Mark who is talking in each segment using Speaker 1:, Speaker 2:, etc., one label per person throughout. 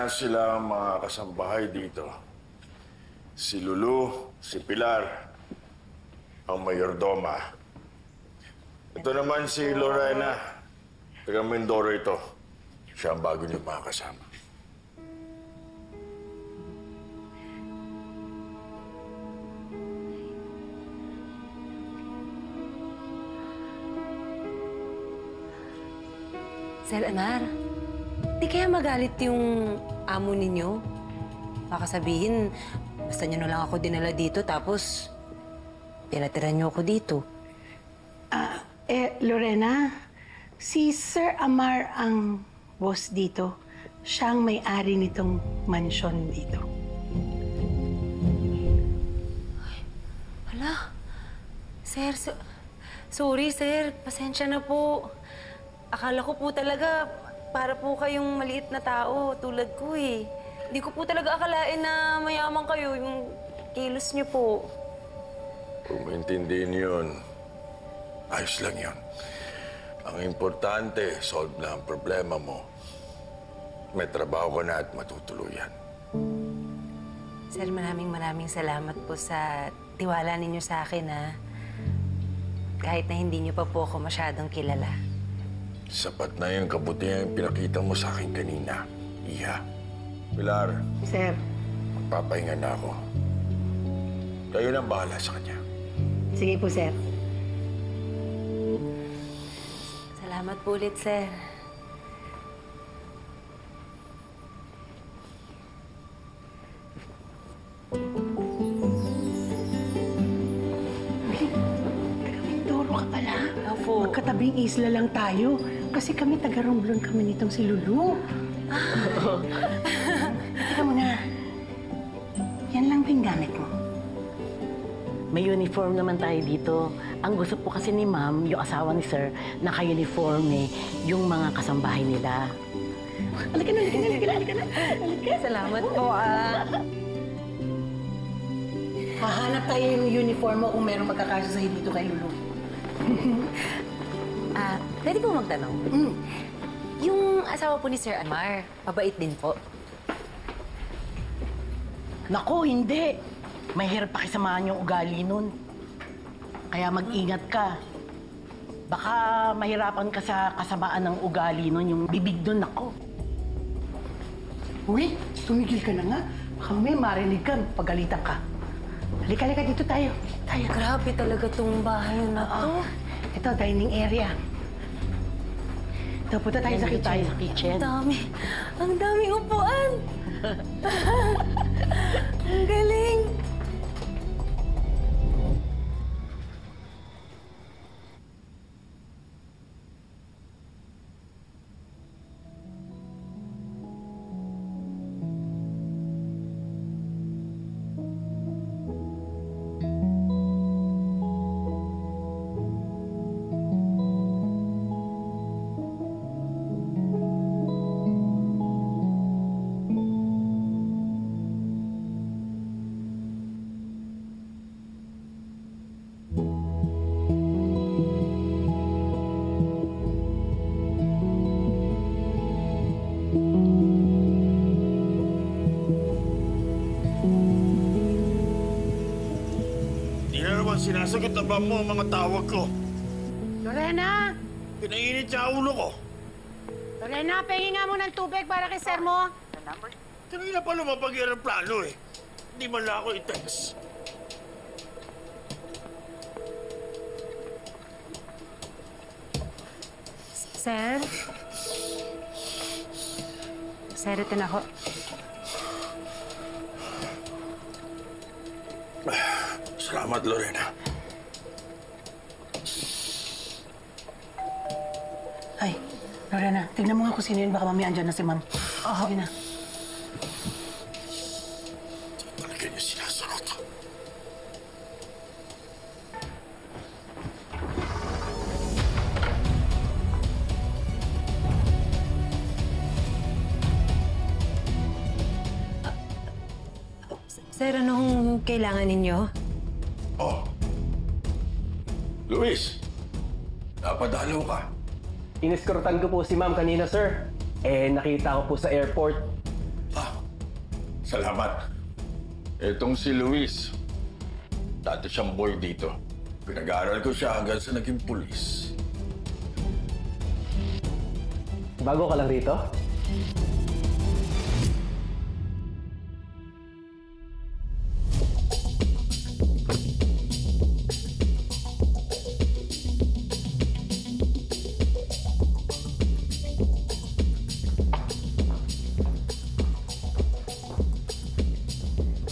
Speaker 1: sila ang mga kasambahay dito. Si Lulu, si Pilar, ang mayordoma. Ito naman si Lorena. Taga Mindoro ito. Siya ang bago niyo mga kasama.
Speaker 2: Sir Anar, di kaya magalit yung amo ninyo? Baka sabihin, basta nyo na lang ako dinala dito tapos tinatira nyo ako dito.
Speaker 3: Lorena, si Sir Amar ang boss dito. Siya ang may-ari nitong mansyon dito.
Speaker 2: Hala, sir, sorry sir, pasensya na po. Akala ko po talaga para po kayong maliit na tao tulad ko eh. Hindi ko po talaga akalain na mayaman kayo yung kilos niyo po.
Speaker 1: Kung maintindihin yun, ayos lang yun. Ang importante, solve na ang problema mo. May trabaho ka na at matutuluyan.
Speaker 2: Sir, maraming salamat po sa tiwala ninyo sa akin ha. Kahit na hindi niyo pa po ako masyadong kilala.
Speaker 1: Sapat na yung kabutihan yung pinakita mo sa akin kanina, Iha. Pilar.
Speaker 3: Sir.
Speaker 1: Magpapahinga na ako. Kayo nang bahala sa kanya.
Speaker 3: Sige po, sir.
Speaker 2: Salamat po ulit, sir.
Speaker 3: Taga-Mindoro ka pala.
Speaker 2: Opo.
Speaker 3: Magkatabing isla lang tayo. Kasi kami taga-Romblon kami nitong si Lulu. Teka muna. Yan lang ba yung gamit mo?
Speaker 4: May uniform naman tayo dito. Ang gusto po kasi ni Ma'am, yung asawa ni Sir, naka-uniform yung mga kasambahay nila.
Speaker 3: Halika na.
Speaker 2: Salamat po,
Speaker 3: Hahanap tayo yung uniform mo kung merong magkakasya sa'yo dito kay Lulu.
Speaker 2: Pwede po magtanong? Yung asawa po ni Sir Amar, mabait din po.
Speaker 4: Naku, hindi. Mahirap pakisamahan yung ugali nun. Kaya mag-ingat ka. Baka mahirapan ka sa kasamaan ng ugali nun, yung bibig nun, ako.
Speaker 3: Uy, tumigil ka na nga. Baka may marinig ka, pagalitan ka. Halika, dito tayo.
Speaker 2: Grabe talaga tong bahay na to.
Speaker 3: Ito, dining area. Ito, punta tayo sa kitchen.
Speaker 2: Ang daming upuan. Ang galing.
Speaker 1: Sinasagot na ba mo ang mga tawag ko?
Speaker 3: Lorena!
Speaker 1: Pinainit sa ulo ko.
Speaker 3: Lorena, pahingin nga mo ng tubig para kay sir mo.
Speaker 1: Kanina pa lumapag yung aeroplano eh. Hindi man lang ako i-text.
Speaker 2: Sir? Sir, ito na ako.
Speaker 1: Salamat, Lorena.
Speaker 3: Ay, Lorena, tignan mo nga kung sino yun. Baka mamaya andyan na si Ma'am. Sige na.
Speaker 1: Talaga niya sinasagot.
Speaker 2: Sir, anong kailangan ninyo?
Speaker 1: Oh. Luis, napadalaw ka.
Speaker 5: Iniskortan ko po si Ma'am kanina, sir. Nakita ko po sa airport.
Speaker 1: Salamat. Etong si Luis. Dati siyang boy dito. Pinag-aaral ko siya hanggang sa naging pulis.
Speaker 5: Bago ka lang rito?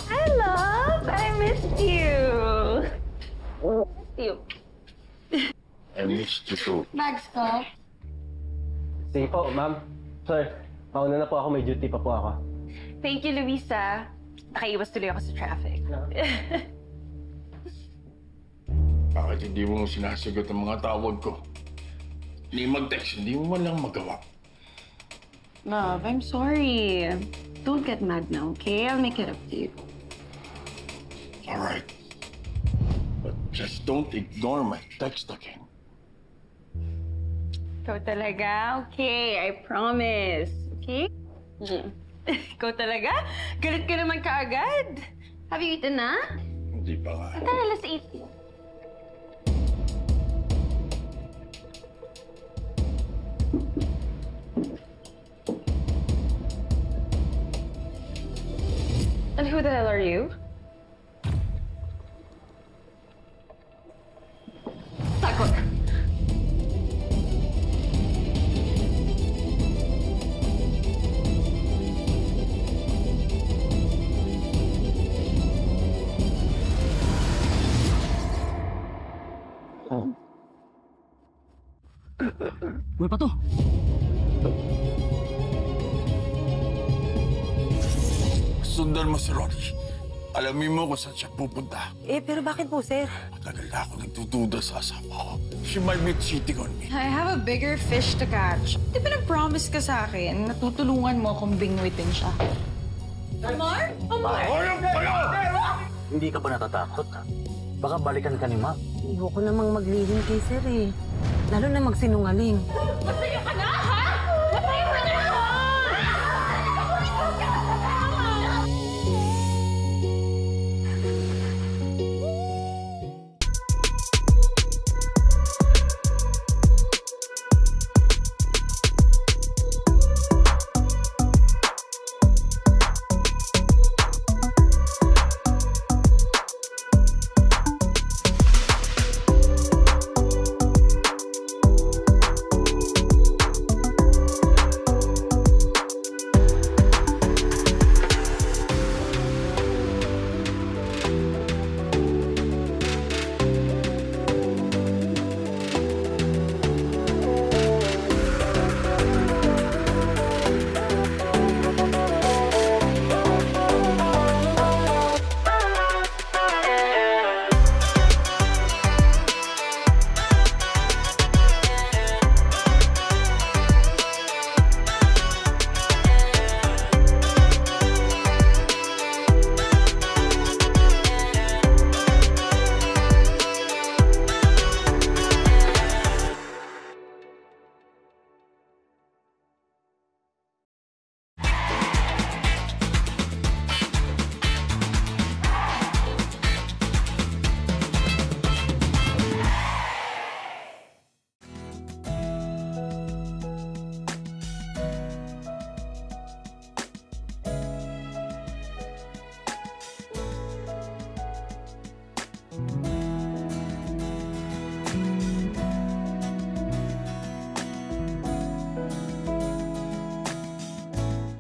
Speaker 2: Hi, love! I missed you! Missed you.
Speaker 1: I missed you too.
Speaker 2: Bags ko?
Speaker 5: Sige po, ma'am. Sir, mauna na po ako. May duty pa po ako.
Speaker 2: Thank you, Luisa. Nakaiwas tuloy ako sa traffic.
Speaker 1: Bakit hindi mo sinasagot ang mga tawag ko? Hindi mag-text, hindi mo man lang magawa.
Speaker 2: Love, I'm sorry. Don't get mad now, okay? I'll make it up to you.
Speaker 1: All right. But just don't ignore my text again.
Speaker 2: Ikaw talaga? Okay, I promise. Okay? Ikaw talaga? Galit ka naman kaagad. Have you eaten na?
Speaker 1: Hindi pa nga.
Speaker 2: Tara, let's eat. And who the hell are you? Takot!
Speaker 5: Uy, Pato!
Speaker 1: Sundan mo si Rory. Alamin mo kung saan siya pupunta.
Speaker 2: Pero bakit po, sir?
Speaker 1: Matagal na ako nagdududa sa asawa ko. She might be cheating on me.
Speaker 6: I have a bigger fish to catch. Di ba nag-promise ka sa akin na tutulungan mo akong bingwitin siya? Amar? Amar!
Speaker 1: Ayun kayo!
Speaker 7: Hindi ka ba natatakot? Baka balikan ka ni Ma.
Speaker 2: Ayoko namang maglihim kay sir eh. Lalo na magsinungaling.
Speaker 6: Basta